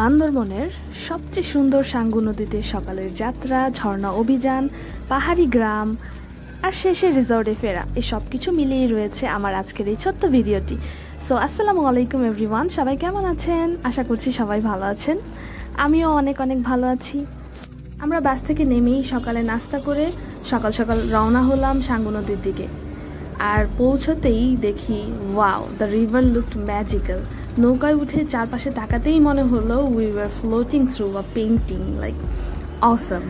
বান্দরবনের সবচেয়ে সুন্দর সাঙ্গু নদীতে সকালের যাত্রা, ঝর্ণা অভিযান, পাহাড়ি গ্রাম আর শেষে রিসর্টে ফেরা, এই সব কিছু মিলিয়ে রয়েছে আমার আজকের এই ছোট্ট ভিডিওটি। সো আসসালামু আলাইকুম এভরিওয়ান, সবাই কেমন আছেন? আশা করছি সবাই ভালো আছেন। আমিও অনেক ভালো আছি। আমরা বাস থেকে নেমেই সকালে নাস্তা করে সকাল সকাল রওনা হলাম সাঙ্গু নদীর দিকে। আর পৌঁছতেই দেখি wow, the river looked magical. নৌকায় উঠে চারপাশে তাকাতেই মনে হলো we were floating through a painting, like awesome.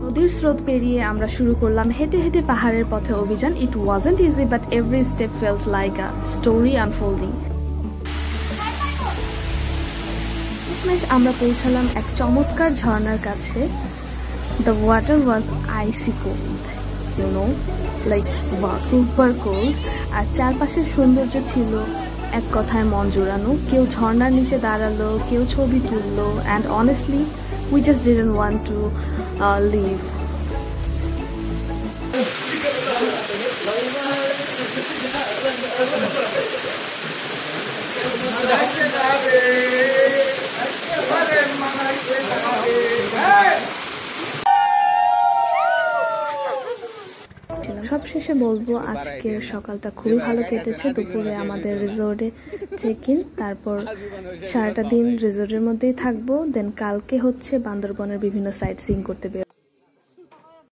নদীর স্রোত পেরিয়ে আমরা শুরু করলাম হেঁটে হেঁটে পাহাড়ের পথে অভিযান। ইট wasn't easy, but every step felt like a story unfolding. শেষমেশ আমরা পৌঁছালাম এক চমৎকার ঝর্ণার কাছে। The water was icy cold, you know, like wow, super cold. আর চারপাশের সৌন্দর্য ছিল এক কথায় মন জোড়ানো। কেউ ঝর্ণার নিচে দাঁড়ালো, কেউ ছবি তুললো, and honestly we just didn't want to leave. সবশেষে বলবো আজকের সকালটা খুবই ভালো কেটেছে। দুপুরে আমাদের রিসোর্টে চেক ইন, তারপর সারাটা দিন রিসোর্টের মধ্যেই থাকবো। দেন কালকে হচ্ছে বান্দরবনের বিভিন্ন সাইট সিইং করতে বের।